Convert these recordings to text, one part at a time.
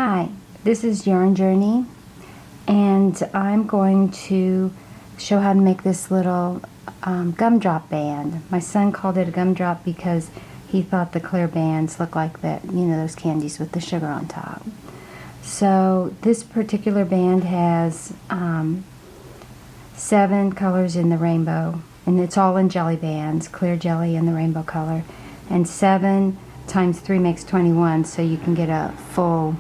Hi, this is Yarn Journey, and I'm going to show how to make this little gumdrop band. My son called it a gumdrop because he thought the clear bands look like that, you know, those candies with the sugar on top. So this particular band has 7 colors in the rainbow, and it's all in jelly bands, clear jelly in the rainbow color, and 7 times 3 makes 21, so you can get a full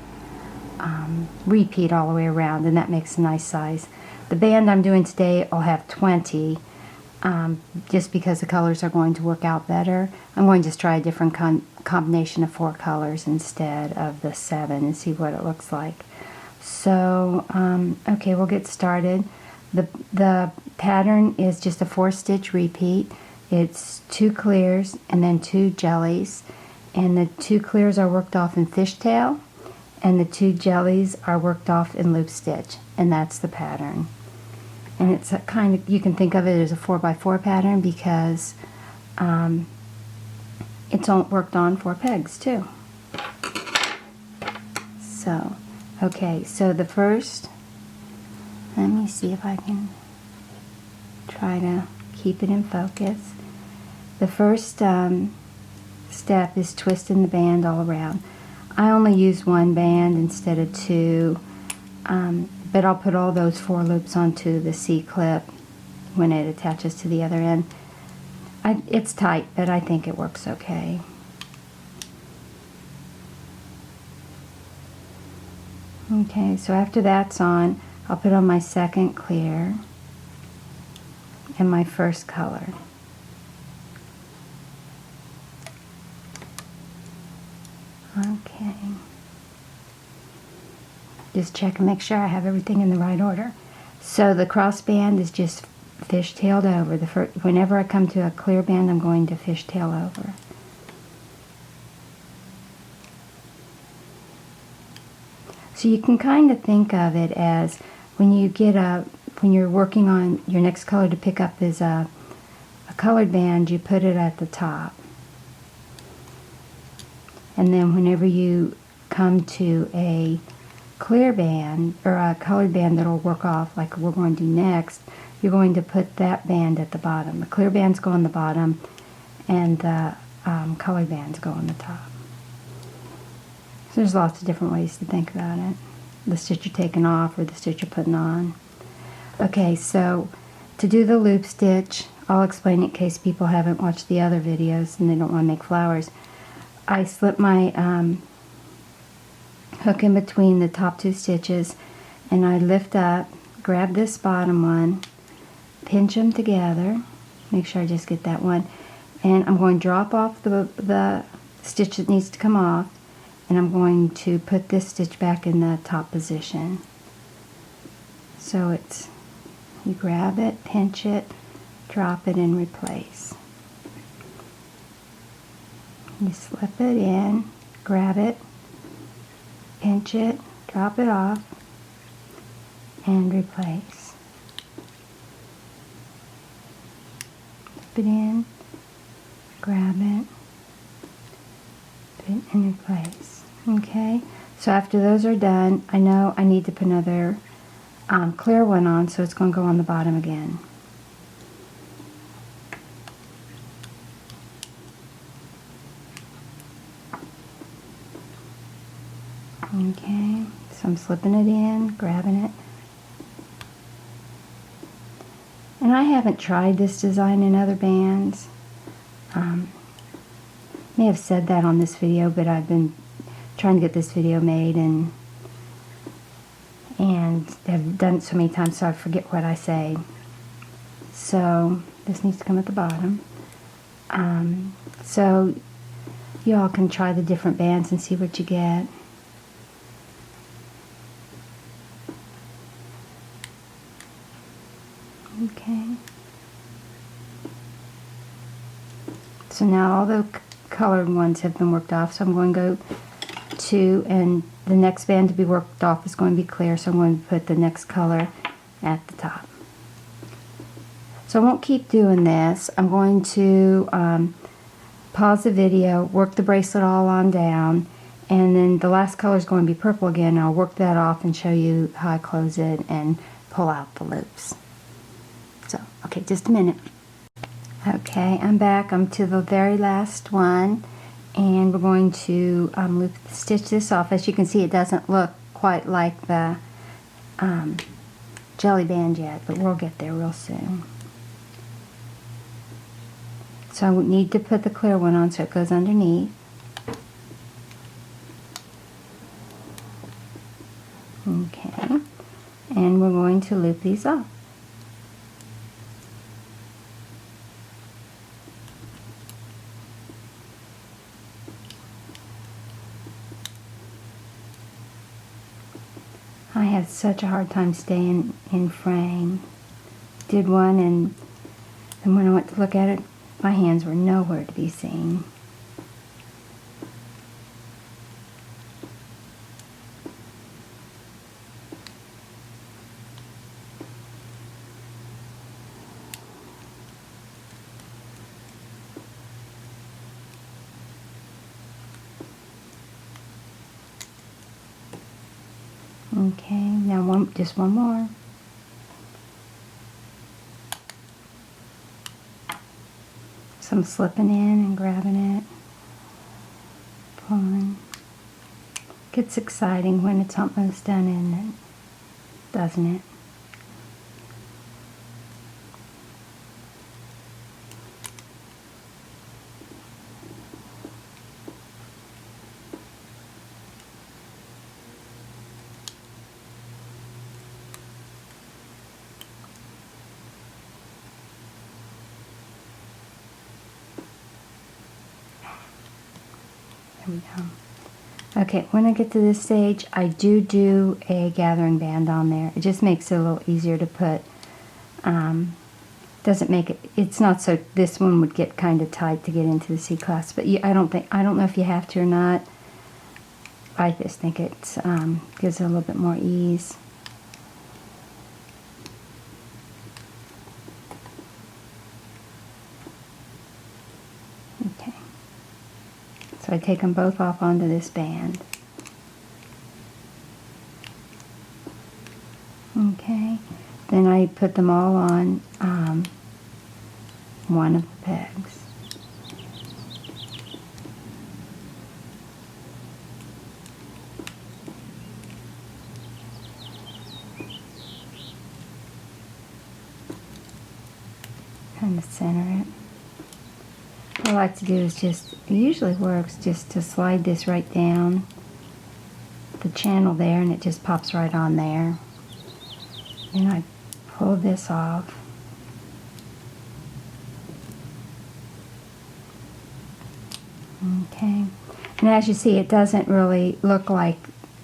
repeat all the way around, and that makes a nice size. The band I'm doing today will have 20, just because the colors are going to work out better. I'm going to try a different combination of 4 colors instead of the 7 and see what it looks like. So, okay, we'll get started. The pattern is just a 4-stitch repeat. It's 2 clears and then 2 jellies, and the 2 clears are worked off in fishtail, and the 2 jellies are worked off in loop stitch, and that's the pattern. And it's a kind of, you can think of it as a 4x4 pattern because it's all worked on 4 pegs too. So, okay, so the first, let me see if I can try to keep it in focus. The first step is twisting the band all around. I only use 1 band instead of 2, but I'll put all those 4 loops onto the C-clip when it attaches to the other end. It's tight, but I think it works okay. Okay, so after that's on, I'll put on my second clear and my first color. Okay. Just check and make sure I have everything in the right order. So the cross band is just fishtailed over. Whenever I come to a clear band, I'm going to fishtail over. So you can kind of think of it as when you're working on your next color to pick up is a colored band, you put it at the top. And then whenever you come to a clear band, or a colored band that'll work off like we're going to do next, you're going to put that band at the bottom. The clear bands go on the bottom, and the colored bands go on the top. So there's lots of different ways to think about it. The stitch you're taking off or the stitch you're putting on. Okay, so to do the loop stitch, I'll explain it in case people haven't watched the other videos and they don't want to make flowers. I slip my hook in between the top 2 stitches, and I lift up, grab this bottom one, pinch them together, make sure I just get that one, and I'm going to drop off the stitch that needs to come off, and I'm going to put this stitch back in the top position. So it's, you grab it, pinch it, drop it, and replace. You slip it in, grab it, pinch it, drop it off, and replace. Slip it in, grab it, put it, and replace. Okay, so after those are done, I know I need to put another clear one on, so it's going to go on the bottom again. Okay, so I'm slipping it in, grabbing it. And I haven't tried this design in other bands. May have said that on this video, but I've been trying to get this video made and have done it so many times so I forget what I say. So this needs to come at the bottom. So you all can try the different bands and see what you get. Okay. So now all the colored ones have been worked off, so I'm going to go to, and the next band to be worked off is going to be clear, so I'm going to put the next color at the top. So I won't keep doing this. I'm going to pause the video, work the bracelet all on down, And then the last color is going to be purple again. I'll work that off and show you how I close it and pull out the loops. So, okay, just a minute. Okay, I'm back. I'm to the very last one, and we're going to stitch this off. As you can see, it doesn't look quite like the jelly band yet, but we'll get there real soon. So I need to put the clear one on so it goes underneath. Okay, and we're going to loop these off. I have such a hard time staying in frame. Did one, and then when I went to look at it, my hands were nowhere to be seen. Okay, now just one more. So I'm slipping in and grabbing it, pulling. Gets exciting when it's almost done, isn't it? Doesn't it? There we go. Okay, when I get to this stage, I do a gathering band on there. It just makes it a little easier to put. Doesn't make it. It's not so. This one would get kind of tight to get into the C-clasp, but I don't know if you have to or not. I just think it gives it a little bit more ease. Okay. So I take them both off onto this band. Okay, then I put them all on one of the pegs. Kind of center it. What I like to do is just, it usually works just to slide this right down the channel there, and it just pops right on there. And I pull this off. Okay. And as you see, it doesn't really look like,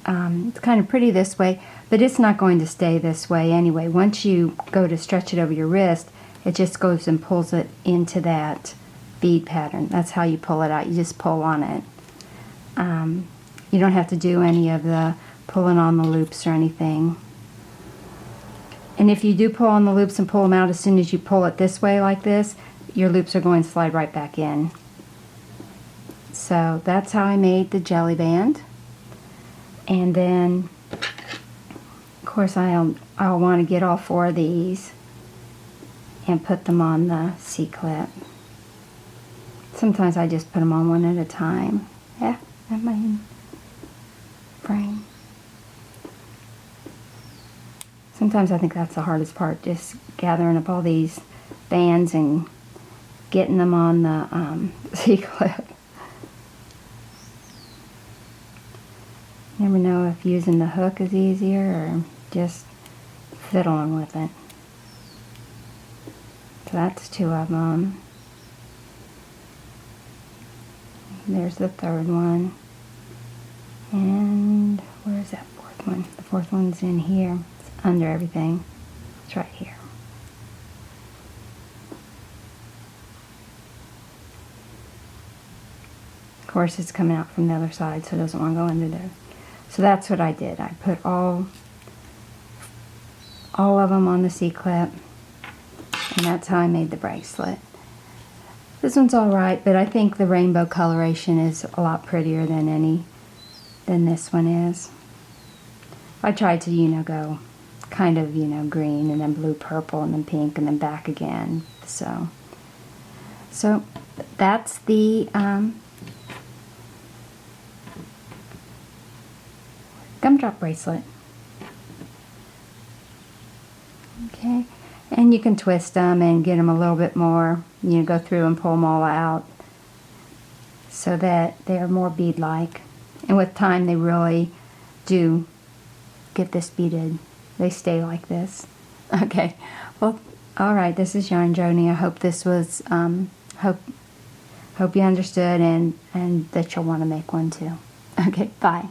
it's kind of pretty this way, but it's not going to stay this way anyway. Once you go to stretch it over your wrist, it just goes and pulls it into that bead pattern. That's how you pull it out. You just pull on it. You don't have to do any of the pulling on the loops or anything. And if you do pull on the loops and pull them out, as soon as you pull it this way like this, your loops are going to slide right back in. So that's how I made the jelly band. And then, of course, I'll want to get all four of these and put them on the C-clip. Sometimes I just put them on one at a time. Yeah, that might frame. Sometimes I think that's the hardest part, just gathering up all these bands and getting them on the C-clip. Never know if using the hook is easier or just fiddling with it. So that's two of them. There's the third one. And where's that fourth one? The fourth one's in here. It's under everything. It's right here. Of course, it's coming out from the other side, so it doesn't want to go under there. So that's what I did. I put all of them on the C-clip, and that's how I made the bracelet. This one's alright, but I think the rainbow coloration is a lot prettier than any than this one is. I tried to, you know, go kind of, you know, green and then blue, purple, and then pink, and then back again. So that's the gumdrop bracelet. Okay, and you can twist them and get them a little bit more, you know, go through and pull them all out so that they're more bead-like. And with time, they really do get this beaded. They stay like this. Okay, well, all right, this is Yarn Joni. I hope this was, hope you understood and that you'll want to make one too. Okay, bye.